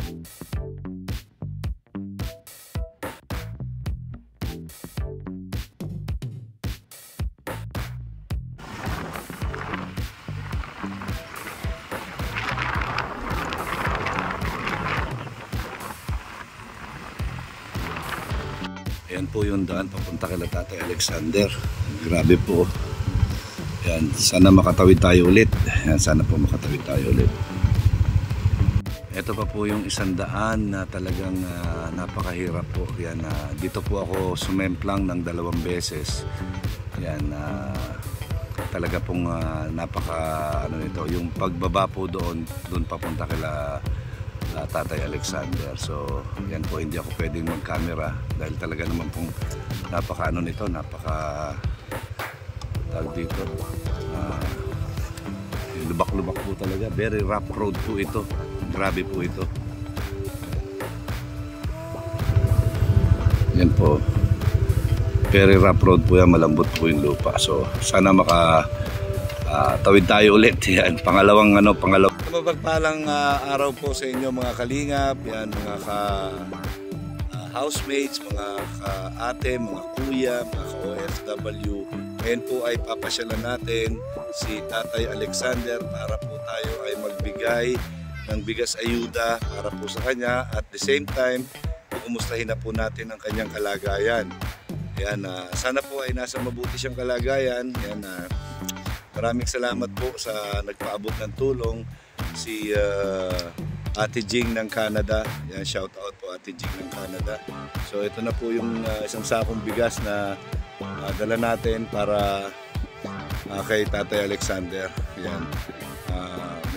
Ayan po yung daan papunta kay Tatay Alexander. Grabe po. Ayan, sana makatawid tayo ulit. Ayan, sana po makatawid tayo ulit. Ito pa po yung isang daan na talagang napakahirap po. Ayan, dito po ako sumemplang ng 2 beses. Ayan, talaga pong napaka nito. Yung pagbaba po doon papunta kay Tatay Alexander. So yan po, hindi ako pwedeng mag-camera dahil talaga naman pong napaka nito, napaka tawag dito, lubak-lubak po talaga. Very rough road po ito. Grabe po ito. Yan po, very rough road po yan. Malambot po yung lupa. So sana tawid tayo ulit. Yan, pangalawang mapagpalang araw po sa inyo mga kalingap, yan, mga housemates, mga ate, mga kuya, mga OFW. Ngayon po ay papasyalan natin si Tatay Alexander para po tayo ay magbigay ng bigas ayuda para po sa kanya, at the same time kumustahin na po natin ang kanyang kalagayan. Yan, sana po ay nasa mabuti siyang kalagayan. Yan, maraming salamat po sa nagpaabot ng tulong, si Ate Jing ng Canada. Yan, shout out po Ate Jing ng Canada. So ito na po yung isang sakong bigas na dala natin para kay Tatay Alexander. Yan,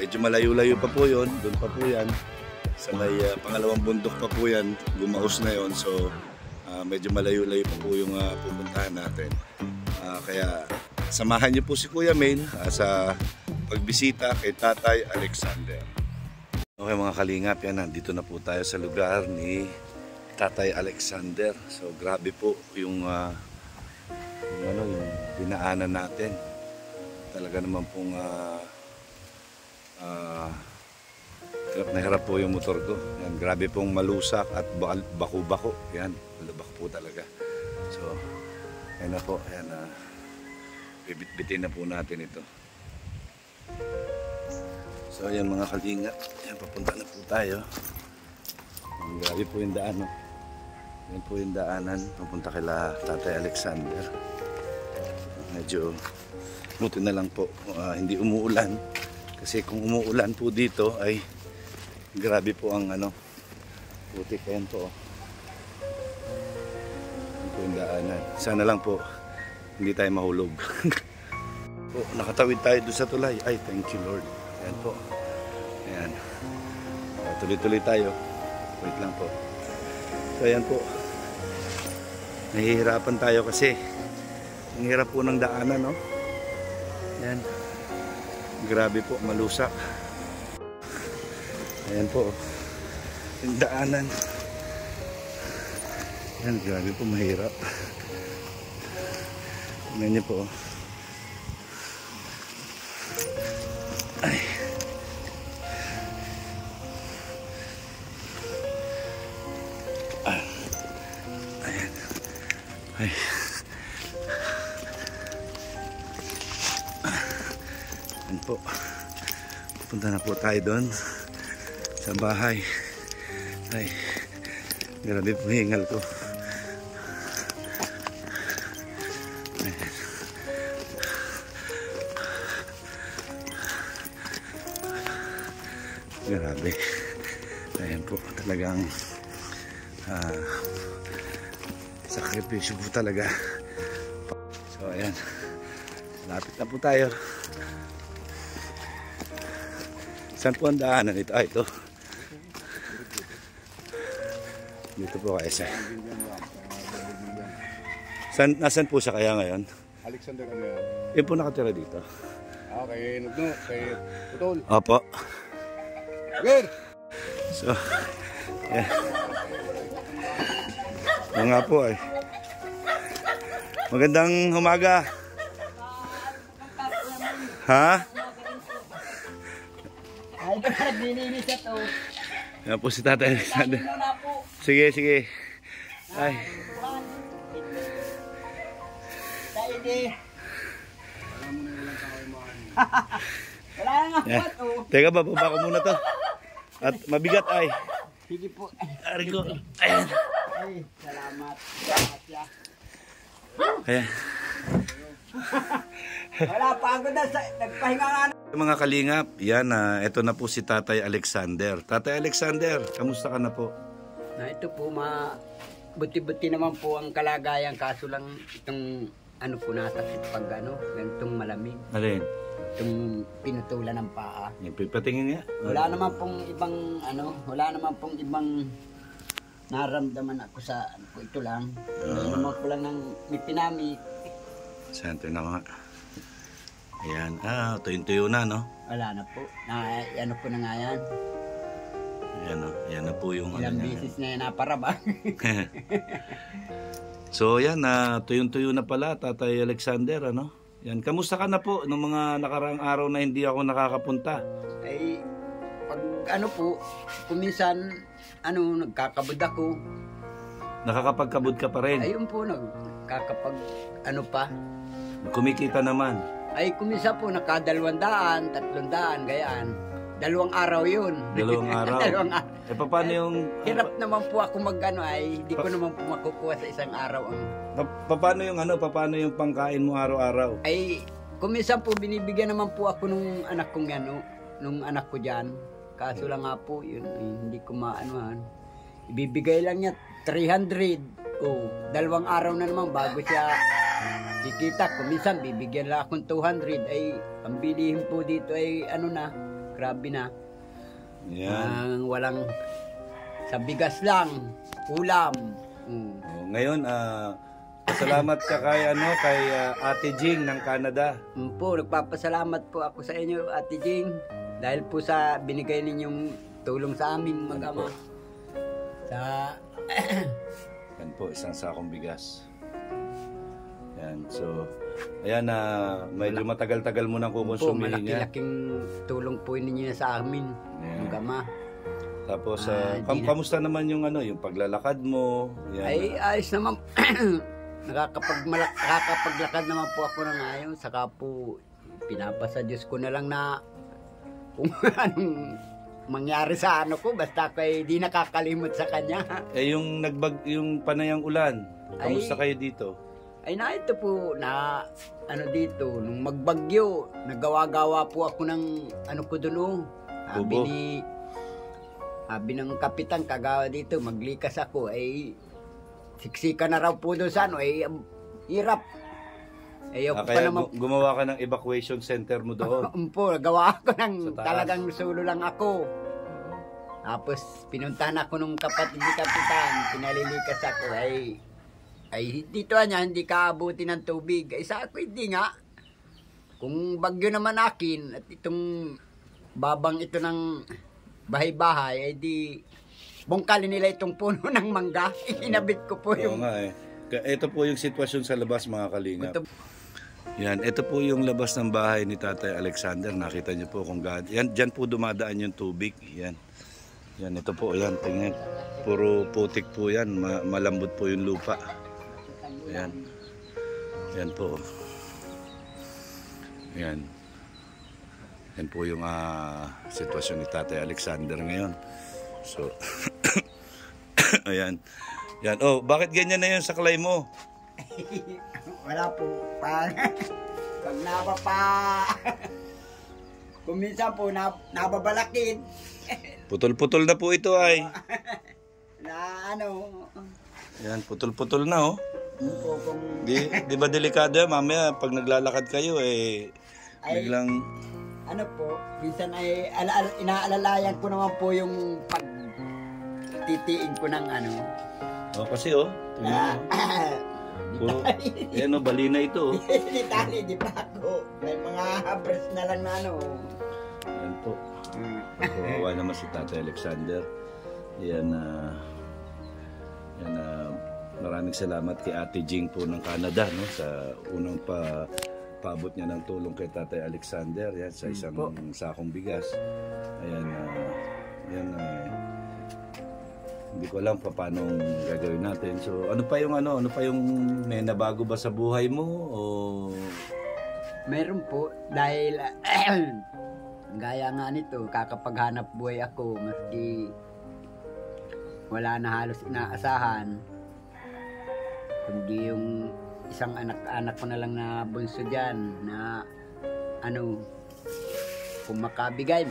medyo malayo-layo pa po yun, doon pa po yan sa may pangalawang bundok pa po yan, gumaos na yon. So medyo malayo-layo pa po yung pupuntahan natin. Kaya samahan niyo po si Kuya Main sa pagbisita kay Tatay Alexander. Okay mga kalingap, yan, nandito na po tayo sa lugar ni Tatay Alexander. So grabe po yung dinaanan natin. Talaga naman pong hirap na hirap po yung motor ko. Yan, grabe pong malusak at bako-bako. Yan, malubak po talaga. So yan na po, yan, bibit-bitin na po natin ito. So ayan mga kalingap, ayan, papunta na po tayo. Grabe po yung daan, no? Ayan po yung daanan papunta kay Tatay Alexander. Medyo buti na lang po hindi umuulan, kasi kung umuulan po dito ay grabe po ang putik. Ayan po, ayan po yung daanan. Sana lang po hindi tayo mahulog. Po, nakatawid tayo doon sa tulay. Ay, thank you Lord. Ayan po. Ayan. Tuloy-tuloy tayo. Wait lang po. So ayan po. Nahihirapan tayo kasi ang hirap po ng daanan, no? Ayan. Grabe po, malusak. Ayan po. Yung daanan. Ayan, grabe po, mahirap. Tingnan niyo po. Ay. Ayan. Ay. Ayan po. Punta na po tayo doon sa bahay. Ay. Grabe po hingal ko. Grabe. Ayan po, talagang sakripisyo po talaga. So ayan, lapit na po tayo. Saan po ang daanan ito? Ah, ito. Dito po kayo sa. Nasaan po siya kaya ngayon? Alexander ano yan? Yun po nakatira dito. Kay Nugno, kay Putol. Opo. Agad! So, yeah. Oo nga po ay. Magandang umaga. Ha? Yan po si Tatay Alexander. Muna po. Sige, sige. Ay. Daig. Wala na nga Yan. po. Oh. Teka, bababa ko muna to. At mabigat ay. Sige po. Aray ko. Ayan. Ay, salamat. Salamat ya. Ayan. Wala, pagod na. Nagpahinga nga na. Mga kalingap, yan na. Ito na po si Tatay Alexander. Tatay Alexander, kamusta ka na po? Ito po, buti-buti naman po ang kalagayan. Kaso lang itong ano po nasakit pag ganitong malamig. Alin? Itong pinutulan ng paa. Yung patingin nga. Wala naman pong ibang naramdaman ako sa ito lang. Naman ko lang ng ipinamit. Center na nga. Ayan. Tuyo-tuyo na, no? Wala na po. Ano po na nga yan. Ayan, no? Ayan na po yung Ilang ano niya. beses na yan naparaba. So, yan. Tuyo-tuyo na pala, Tatay Alexander, ano? Yan. Kamusta ka na po nung mga nakaraang araw na hindi ako nakakapunta? Ay, pag ano po, kuminsan, nagkakabod ako. Nakakapagkabod ka pa rin. Ayun po, nagkakapag, pa. Kumikita naman. Ay, kuminsan po, naka 200, 300, gayaan. 2 araw yun. 2 araw. 2 araw. Paano yung... Hirap naman po ako hindi ko naman po makukuha sa isang araw. Paano yung pangkain mo araw-araw? Ay, kuminsan po, binibigyan naman po ako nung anak kong nung anak ko dyan. Kaso lang nga po, yun, hindi ko maanohan. Ibibigay lang niya 300. 2 araw na naman bago siya kikita. Kuminsan, bibigyan lang akong 200. Ay, ang bilihin po dito ay grabe na. Yan. Walang, sa bigas lang, ulam. Ngayon, salamat ka kay Ate Jing ng Canada. Po, nagpapasalamat po ako sa inyo, Ate Jing. Dahil po sa binigay ninyong tulong sa aming mag-ama. Yan po, isang sakong bigas. Yan, so, ayan medyo matagal-tagal mo nang kukonsumihin niya. Malaki-laking tulong po ninyo sa amin, mag-ama. Tapos, kamusta naman yung yung paglalakad mo? Yan, ay, ayos naman. Nakakapaglakad naman po ako ng ayos. Saka po, pinapasa Diyos ko na lang na kung anong mangyari sa ko, basta ako ay di nakakalimot sa kanya. Yung yung panayang ulan, kamusta kayo dito? Ay na ito po, dito, nung magbagyo, nagawa-gawa po ako ng ko doon. Sabi ng kapitan, kagawa dito, maglikas ako, ay siksika na raw po doon sa ay hirap. Kaya gumawa ka ng evacuation center mo doon? Po, gawa ako ng talagang sulo lang ako. Tapos pinuntahan ako nung kapatid ni kapitan, pinalilikas ako, ay dito hindi ka abuti ng tubig. Ay sa ako hindi nga. Kung bagyo naman akin at itong babang ito ng bahay-bahay, ay di bungkalin nila itong puno ng mangga. Inabit ko po yung... Oo nga Ito po yung sitwasyon sa labas, mga kalingap. Yan, ito po yung labas ng bahay ni Tatay Alexander. Nakita niyo po kung yan, dyan po dumadaan yung tubig. Yan. Yan, ito po, yan, tingnan. Puro putik po yan, malambot po yung lupa. Yan. Yan po. Yan. Yan po yung sitwasyon ni Tatay Alexander ngayon. So, ayan. Yan. Oh, bakit ganyan na yung saklay mo? Wala po. Pag kuminsan po, nababalakid. Putol-putol na po ito ay. Yan, putol-putol na oh. Di ba delikado yan? Mamaya pag naglalakad kayo biglang... Minsan ay inaalalayan ko naman po yung pagtitiin ko ng kasi tingnan mo. Yan balina ito. Ditali, di pa ako. May mga habres na lang na Yan po. Kawawa naman si Tatay Alexander. Yan maraming salamat kay Ate Jing po ng Canada sa unang paabot niya ng tulong kay Tatay Alexander yan sa isang sakong bigas. Ayan hindi ko alam pa paano gagawin natin. So ano pa yung may nabago ba sa buhay mo o Meron po dahil gaya nga nito, kakapaghanap buhay ako maski wala na halos inaasahan. Kundi yung isang anak ko na lang na bunso dyan na kung makabigay.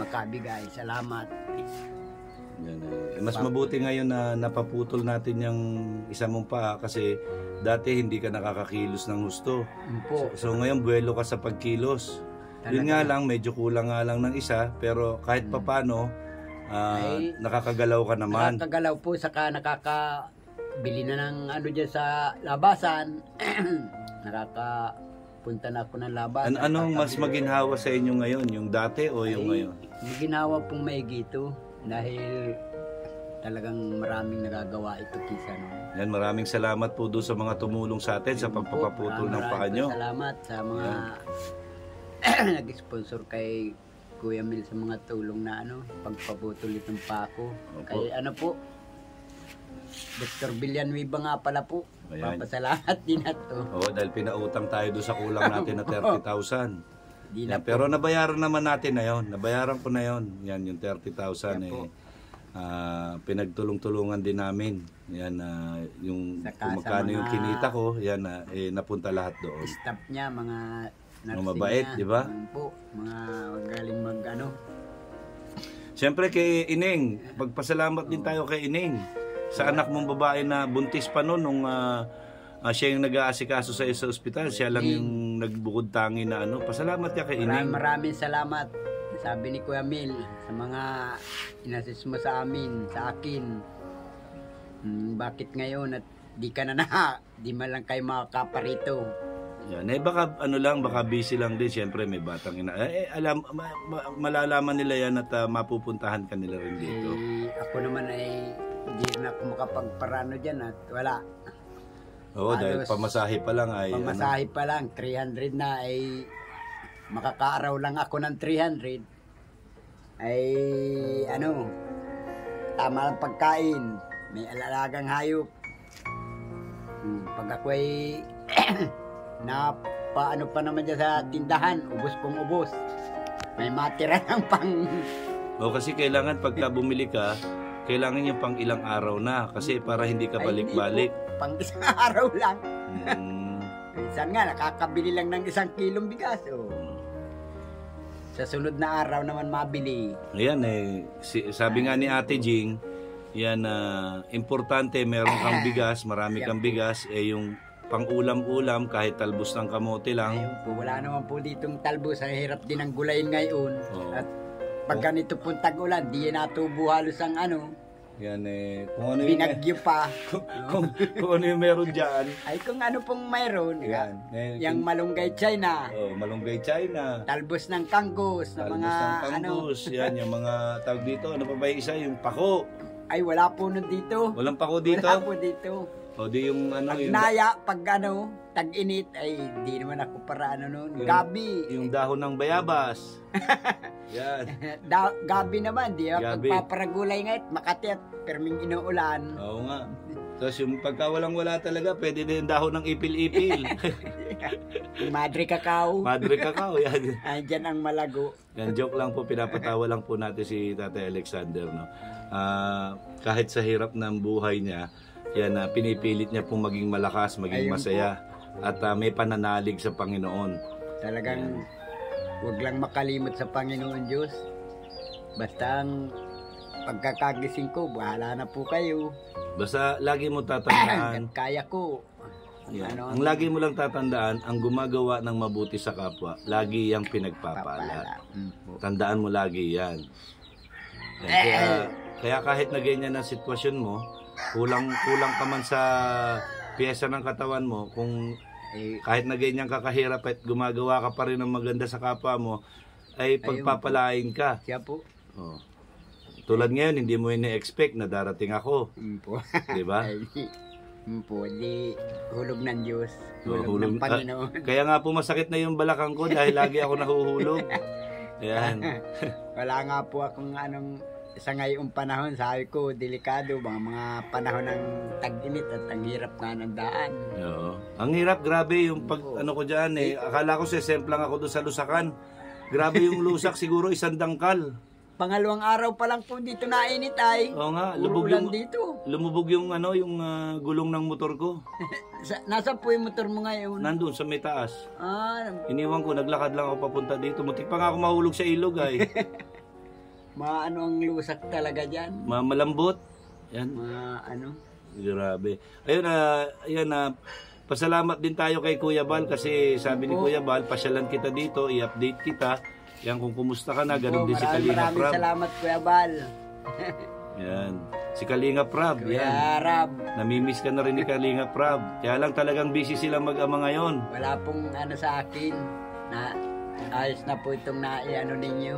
Salamat. yan, mas mabuti ngayon na napaputol natin yung isa mong paa kasi dati hindi ka nakakakilos ng gusto. Po. So ngayon buwelo ka sa pagkilos. Yun nga lang, medyo kulang nga lang ng isa pero kahit papano nakakagalaw ka naman. Nakakagalaw po, saka nakakabili na ng dyan sa labasan. Nakakapunta na ako ng labasan. Anong mas maginhawa sa inyo ngayon? Yung dati o yung ngayon? Ginawa pong may gito dahil talagang maraming nagagawa ito kisa Yan, maraming salamat po doon sa mga tumulong sa atin sa pagpapaputol ng paa nyo. Salamat sa mga nag-sponsor kay Kuya Mil sa mga tulong na pagpaputol itong paa ko. Kay po, Dr. Villanueva nga pala po. Ayan. Papasalamat din ito. Oo, dahil pinautang tayo doon sa kulang natin na 30,000. Yan, pero nabayaran naman natin na yon. Nabayaran ko na yon. Yan, yung 30,000 pinagtulong-tulungan din namin. Yan, yung kung magkano yung kinita ko, yan, napunta lahat doon. Staff niya, mga nursing mabait, niya. di ba? Po, mga magaling Siyempre kay Ineng, pagpasalamat din tayo kay Ineng. Sa anak mong babae na buntis pa noon nung siya yung nag-aasikaso sa ospital, siya lang yung nagbukod tangi na pasalamat niya kay Ineng. Maraming salamat. Sabi ni Kuya Mil, sa mga inassist mo sa amin, sa akin, bakit ngayon at di ka di man lang kayo makakaparito. Yan, baka busy lang din, siyempre may batang malalaman nila yan at mapupuntahan ka nila rin dito. Ako naman hindi na ako makapagparano dyan at wala. Oo, dahil pamasahe pa lang Pamasahe pa lang, 300 na makakaaraw lang ako ng 300 tama lang pagkain, may alalagang hayop. Pag ako paano pa naman dyan sa tindahan, ubos kong ubos, may matira ng kasi kailangan pagka bumili ka, kailangan yung pang ilang araw na kasi para hindi ka balik-balik. Pang isang araw lang. Minsan nga nakakabili lang ng 1 kilong bigas. Sa sunod na araw naman mabili. Ayan sabi nga ni Ate Jing, yan importante meron kang bigas, marami kang bigas, yung pang ulam-ulam kahit talbos ng kamote lang. Ayun po, wala naman po ditong talbos, ang hirap din ang gulayin ngayon. At pag ganito pong tag-ulan, di natubo halos ang yan kung ano binagyo pa. kung ano yung meron dyan. Ay kung ano pong mayroon. Yan. Yung malunggay China. Malunggay China. Talbos ng kanggus. Yan, yung mga tawag dito. Ano pa ba yung isa? Yung pako. Ay wala po nun dito. Walang pako dito? Wala po dito. Di yung pag naya, pag tag-init, ay di naman ako para nun. Gabi. Yung dahon ng bayabas. Yan. Gabi naman, di ako paparagulay ngayon, Makati at perming inuulan. Oo nga. Tapos yung pagka walang-wala talaga, pwede din dahon ng ipil-ipil. Madre Cacao. Madre Cacao, yan. Andyan ang malago. Yan, joke lang po, pinapatawa lang po natin si Tatay Alexander. Kahit sa hirap ng buhay niya, yan, pinipilit niya pong maging malakas, maging masaya. At may pananalig sa Panginoon. Talagang huwag lang makalimot sa Panginoon Diyos. Basta ang pagkakagising ko, bahala na po kayo. Basta lagi mo tatandaan. Kaya ko. Yan. Ang lagi mo lang tatandaan, ang gumagawa ng mabuti sa kapwa, lagi yang pinagpapala. Tandaan mo lagi yan. Kaya kahit na ganyan ang sitwasyon mo, kulang ka man sa piyesa ng katawan mo, kung kahit na ganyan kakahirap at gumagawa ka pa rin ng maganda sa kapwa mo, ay pagpapalain ka. Siya po. Tulad ngayon, hindi mo ina-expect na darating ako. Di ba? Po, di hulog ng Diyos. Hulog ng Panginoon. Kaya nga po masakit na yung balakang ko dahil lagi ako nahuhulog. Ayan. Wala nga po akong sa ngayong panahon, sabi ko, delikado, mga panahon ng tag-init at ang hirap nga ng daan. Oo. Ang hirap, grabe yung pag ano ko dyan eh. Akala ko sesemplang ako doon sa Lusakan. Grabe yung lusak, siguro 1 dangkal. Pangalawang araw pa lang po dito nainit ay. Oo nga, Uulan dito. lumubog yung ano, yung gulong ng motor ko. Nasa po yung motor mo ngayon? Nandun sa may taas. Iniwan ko, naglakad lang ako papunta dito. Muntik pa nga ako mahulog sa ilog ay. Maano ang lusak talaga dyan? Malambot. Yan. Grabe. Ayun, pasalamat din tayo kay Kuya Bal kasi sabi ni Kuya Bal, pasyalan kita dito, i-update kita. Yan, kung kumusta ka na, ganun din si Kalinga Prab. Maraming salamat, Kuya Bal. Yan. Si Kalinga Prab. Kuya Rab. Namimiss ka na rin ni Kalinga Prab. Kaya lang talagang busy sila mag-ama ngayon. Wala pong sa akin. Ayos na po itong naiano ninyo.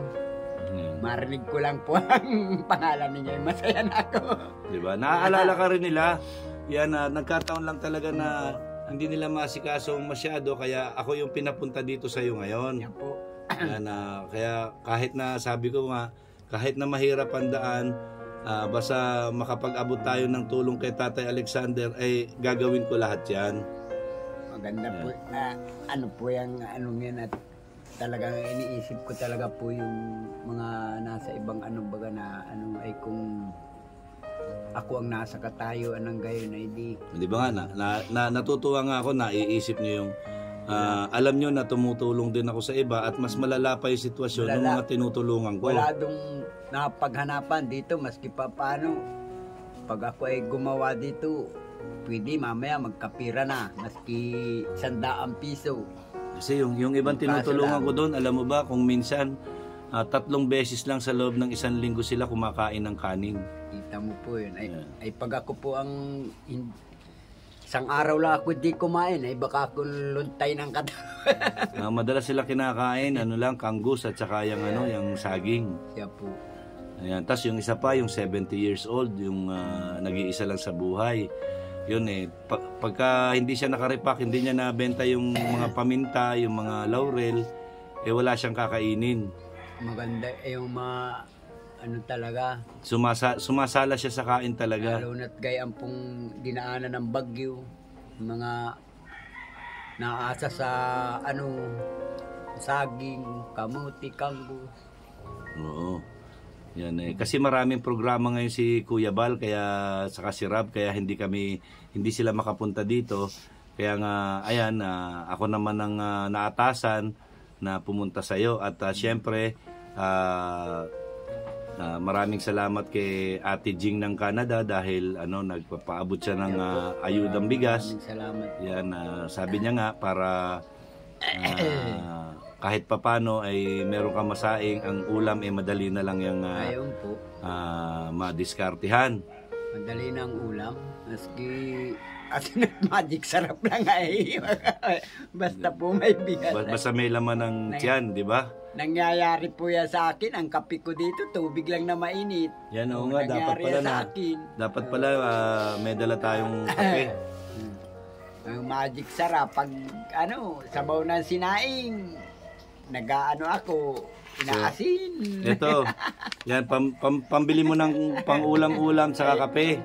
Marinig ko lang po ang pangalan ninyo. Masaya na ako. Diba? Naaalala ka rin nila. Yan, nagkataon lang talaga na hindi nila masikaso masyado. Kaya ako yung pinapunta dito sa iyo ngayon. Yan po. Yan, kaya kahit na sabi ko nga, kahit na mahirap ang daan, basta makapag-abot tayo ng tulong kay Tatay Alexander, ay gagawin ko lahat yan. Maganda po. Ano po yung yan at talagang iniisip ko talaga po yung mga nasa ibang baga na ay kung ako ang nasa katayuan ng gayon ay di ba nga natutuwa nga ako, naiisip niyo yung alam nyo na tumutulong din ako sa iba at mas malala pa yung sitwasyon ng mga tinutulungan ko. Wala dong napaghanapan dito maski pa paano. Pag ako ay gumawa dito, pwede mamaya magkapira na maski 100 piso. Kasi yung ibang tinutulungan ko doon, alam mo ba kung minsan 3 beses lang sa loob ng 1 linggo sila kumakain ng kanin. Kita mo po yun. Ay pag ako po ang isang araw lang ako di kumain, ay baka ako luntay ng katawan. Madalas sila kinakain, kanggus at saka yung saging. Siya po. Ayan. Tapos yung isa pa, yung 70 years old, yung nag-iisa lang sa buhay. Yun pagka hindi siya nakaripak, hindi niya nabenta yung mga paminta, yung mga laurel, wala siyang kakainin. Maganda yung talaga. Sumasala siya sa kain talaga. Lalo na't gayang pong dinaanan ng bagyo. Mga naasa sa saging, kamuti, kanggo. Oo. Yan kasi maraming programa ngayon si Kuya Bal kaya saka si Rab kaya hindi sila makapunta dito. Kaya nga ayan, ako naman ang naatasan na pumunta sa iyo at syempre maraming salamat kay Ate Jing ng Canada dahil nagpapaabot siya ng ayudang bigas. Maraming salamat. Yan, sabi niya nga para kahit papano ay meron ka masaing, ang ulam madali na lang yung madiskartihan. Madali na ang ulam. Maski magic sarap lang ay. Basta po may bigas. Basta may laman ng tiyan, di ba? Nangyayari po yan sa akin. Ang kape ko dito, tubig lang na mainit. Yan o nga, dapat pala may dala tayong kape. Ang magic sarap, pag sabaw ng sinaing, ako, inaasin. Ito, yan, pambili mo ng pang-ulam-ulam sa kape.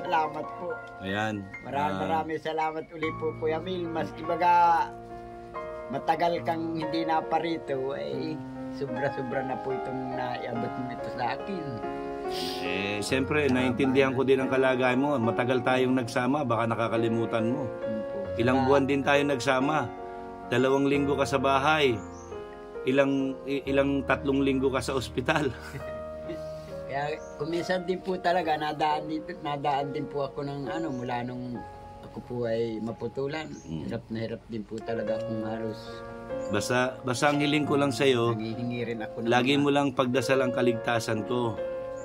Salamat po. Ayan. Maraming salamat ulit po, Kuya Mil. Maski baga matagal kang hindi naparito, sobra-sobra na po itong naiabot mo ito sa akin. Siyempre, naintindihan ko din ang kalagayan mo. Matagal tayong nagsama, baka nakakalimutan mo. Ilang buwan din tayo nagsama. 2 linggo ka sa bahay. Ilang 3 linggo ka sa ospital. Kaya kuminsan din po talaga nadaan din po ako ng mula nung ako po ay maputulan. Hirap na hirap din po talaga akong halos. Basta ang hiling ko lang sa'yo, naghihingi rin ako lagi mo lang pagdasal ang kaligtasan ko.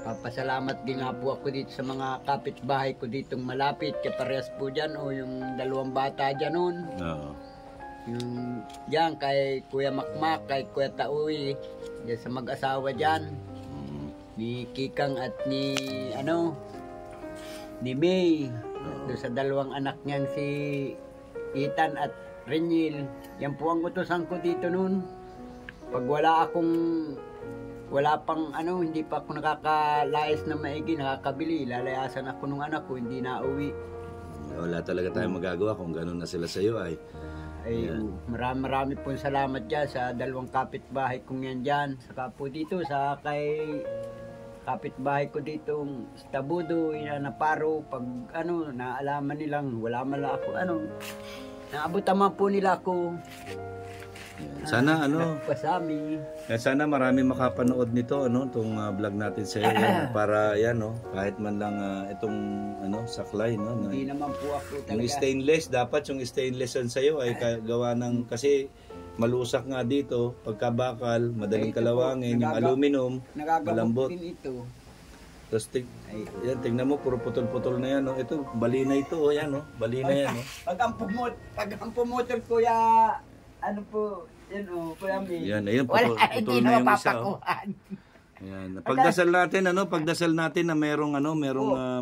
Papasalamat din nga po ako dito sa mga kapitbahay ko ditong malapit. Kaparehas po dyan yung 2 bata dyan nun. Oo. Yung dyan kay Kuya Makmak, kay Kuya Tauy, dyan sa mag-asawa dyan. Ni Kikang at ni May. Doon sa 2 anak niyan si Ethan at Renyil. Yan po ang utosan ko dito nun. Pag wala akong wala pang ano, hindi pa ako nakakalayas na maigi, nakakabili. Lalayasan ako nung anak ko, hindi na uwi. Wala talaga tayong magagawa kung gano'n na sila sa iyo ay. Ay, marami pong salamat dyan sa dalawang kapitbahay kong yan dyan. Saka po dito sa kay kapitbahay ko dito sa Tabudo, Naparo, pag ano, naalaman nilang wala man lang ako, ano, naabot naman po nila ako. Sana ano, Pasami. sana marami makapanood nito ano, tong vlog natin sa iyo yan, para yan no, kahit man lang itong ano, saklay no. Hindi naman po ako Yung talaga. stainless, dapat yung stainless yan sa iyo ay gawa ng kasi malusak nga dito, pagkabakal, madaling Ito po, kalawangin, yung aluminum, Nagagamot malambot. din ito. Tapos yan, tingnan mo, puro putol-putol na yan. No? Ito, bali na ito. Oh, yan, no? Bali na yan. No? Pag ang pumutol, kuya, ano po, yan o, kuya May. Yan, ayun, Wala, putol hindi na na yung isa. Oh. mapapakuhan. Yan. Pagdasal natin, ano, pagdasal natin na merong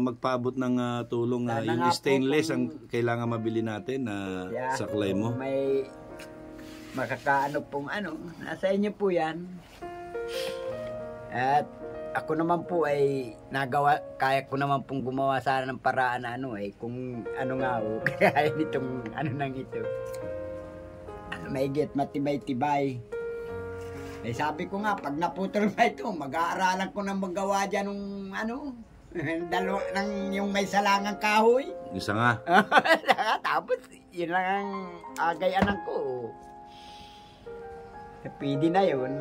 magpaabot ng tulong na Sana yung nga po stainless kung- ang kailangan mabili natin na Yeah, saklay mo. May makakaano pong ano, nasa inyo po yan. At ako naman po ay kaya ko naman pong gumawa sana ng paraan na ano eh, kung ano nga o, kaya nitong ano nang ito. Maigit, matibay-tibay. Eh sabi ko nga, pag naputol ba ito, mag-aaralan ko na magawa dyan ng ano, yung may salangang kahoy. Isa nga. Tapos, yun lang ang agayanan ko. Pwede na yun.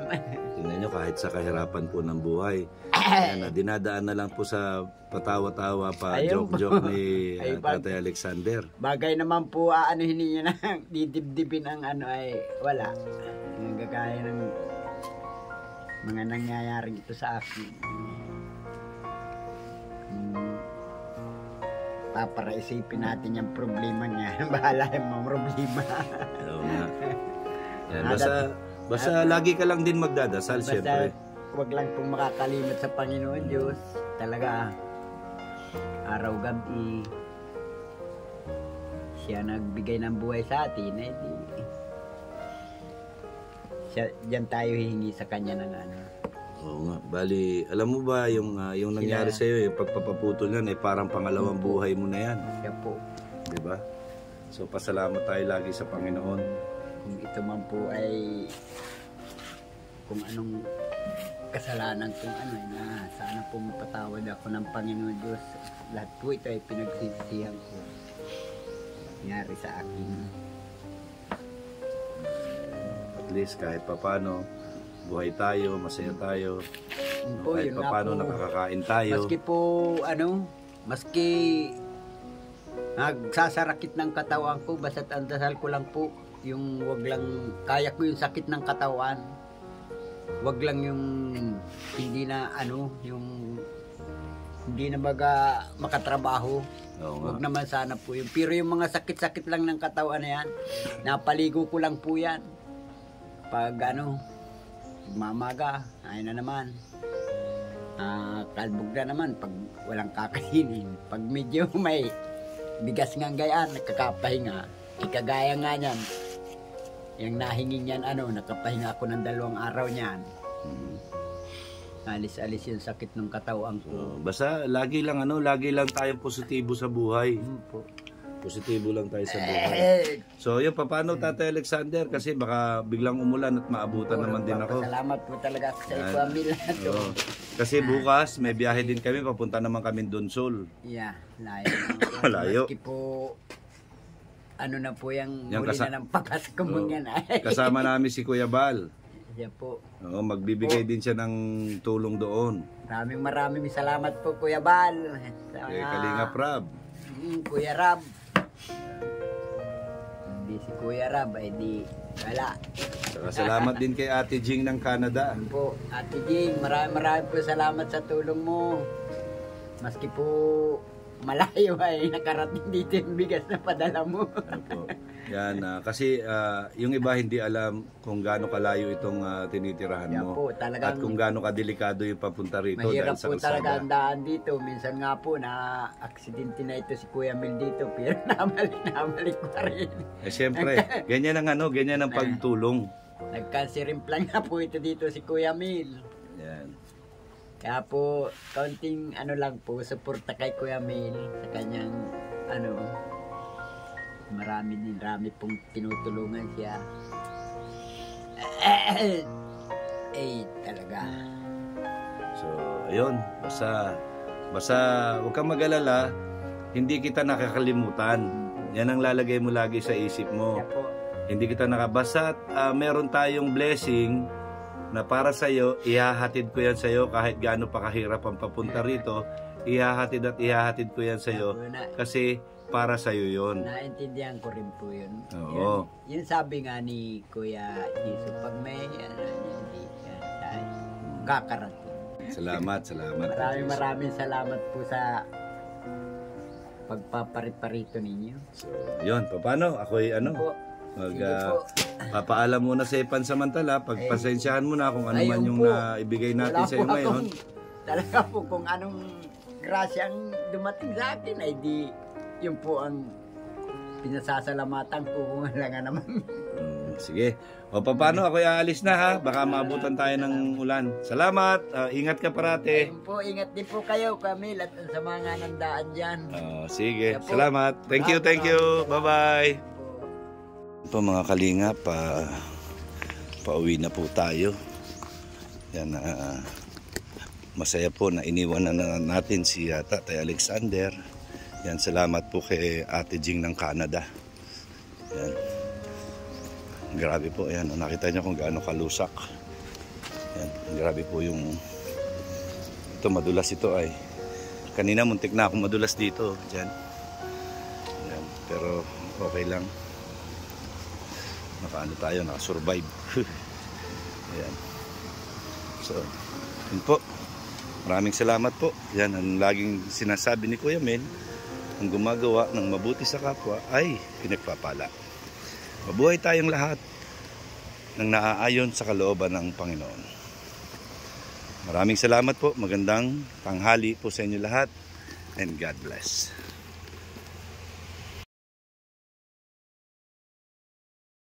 Tingnan nyo, kahit sa kahirapan po ng buhay. Yan, dinadaan na lang po sa patawa-tawa pa, Ayun po. joke-joke ni Ay, Tatay Alexander. Bagay naman po, aanuhin niyo na, didibdibin ang ano ay wala. Yung gagaya ng mga nangyayari ito sa akin. Paparaisipin natin yung problema niya. Bahala yung mga problema. Oo nga. Yan, basta lagi ka lang din magdadasal, siyempre. Huwag lang pong makakalimot sa Panginoon Diyos. Talaga, araw-gabi, siya nagbigay ng buhay sa atin. Eh, diyan tayo hihingi sa Kanya ng ano. Oo nga. Bali, alam mo ba yung nangyari sa iyo, yung pagpapaputol yan, eh, parang pangalawang buhay mo na yan. Siya po. Di ba? So, pasalamat tayo lagi sa Panginoon. Kung ito man po ay kung anong kasalanan kung ano na sana po mapatawad ako ng Panginoon Diyos. Lahat po ito ay pinagsisihan ko. Nangyari sa akin. At least kahit papano, buhay tayo, masaya tayo. Yun po, Kahit yun nga papano po. nakakakain tayo. Maski po, maski nagsasarakit ng katawan ko, basta't ang dasal ko lang po, yung wag lang, kaya ko yung sakit ng katawan. Wag lang yung hindi na yung hindi na makatrabaho. Oo nga. Wag naman sana po yun. Pero yung mga sakit-sakit lang ng katawan na yan, napaligo ko lang po yan. Pag mamaga, ayun na naman. Kalbog na naman pag walang kakainin. Pag medyo may bigas ng gayaan, nakakapahinga. Ikagaya nga niyan. Yung nahingi niyan, nakapahinga ako ng 2 araw niyan. Alis-alis yung sakit ng katawan ko. So, basta lagi lang tayong positibo sa buhay. Po. Positibo lang tayo sa buhay. So, yun, paano Tatay Alexander? Kasi baka biglang umulan at maabutan naman din ako. Salamat po talaga sa Yan. pamilya to. Oo. Kasi bukas, may biyahe din kami. Papunta naman kami Donsol. Yeah, layo. Malayo. Maski po, na po yung Yan huli na ng papasko mo yan. Kasama namin si Kuya Bal. Siya po. Oo, magbibigay din siya ng tulong doon. Maraming salamat po, Kuya Bal. Sa Kay Kalinga Prab. Kuya Rab. Hindi si Kuya Rab, ay di wala. Saka salamat din kay Ate Jing ng Canada. Yan po, Ate Jing, maraming po salamat sa tulong mo. Maski po malayo ay nakarating dito yung bigas na padala mo. Opo. Yan, kasi yung iba hindi alam kung gaano kalayo itong tinitirahan Yan mo. po, talagang At kung gaano kadelikado yung papunta rito mahirap dahil sa po talaga kalsada. ang daan dito. Minsan nga po na aksidente na ito si Kuya Mil dito, pero namalik ko rin. Eh syempre, ganyan ang ganyan ang pagtulong. Nagkanser implant nga po ito dito si Kuya Mil. Yan. Kaya po, kaunting ano lang po, suporta kay Kuya Mel sa kanyang ano, marami pong tinutulungan siya. Talaga. So, ayun, basta huwag kang mag-alala, hindi kita nakakalimutan. Yan ang lalagay mo lagi sa isip mo. Kaya po, Hindi kita nakabasa. Meron tayong blessing na para sa iyo, ihahatid ko yan sa iyo kahit gaano pa kahirap ang papunta rito. Ihahatid ko yan sa iyo kasi para sa iyo 'yon. naintindihan ko rin po yun. Oo. Yun sabi nga ni Kuya Jesus, pag may hindi kakarating. Salamat. Maraming salamat po sa pagpaparit-parito ninyo. So, 'yon, paano? Ako'y Po, sige po. papaalam muna sa pansamantala, pagpasensyahan mo na kung ano man Ayun yung po. naibigay natin Wala sa iyo po ngayon. Talaga po kung anong grasyang dumating sa akin ay di yun po ang pinasasalamatan ko kung ano nga naman. Sige. O paano? Ako'y aalis na ha. Baka maabutan tayo ng ulan. Salamat. Ingat ka parate. Ayun po, ingat din po kayo, Camille, at sa mga nandaan dyan. Sige. Kaya po, Salamat. Thank you. Bye-bye. Po mga kalingap, pauwi na po tayo. Yan, masaya po na iniwan na natin si Tatay Alexander. Yan, salamat po kay Ate Jing ng Canada. Yan. Grabe po, yan. Nakita niyo kung gaano kalusak. Yan, grabe po yung ito, madulas ito ay. Kanina muntik na ako madulas dito, diyan. Yan, pero okay lang. Nakaano tayo, nakasurvive. Ayan. So, yun po. Maraming salamat po. Yan ang laging sinasabi ni Kuya Mel. Ang gumagawa ng mabuti sa kapwa ay pinagpapala. Mabuhay tayong lahat ng naaayon sa kalooban ng Panginoon. Maraming salamat po. Magandang tanghali po sa inyo lahat. And God bless.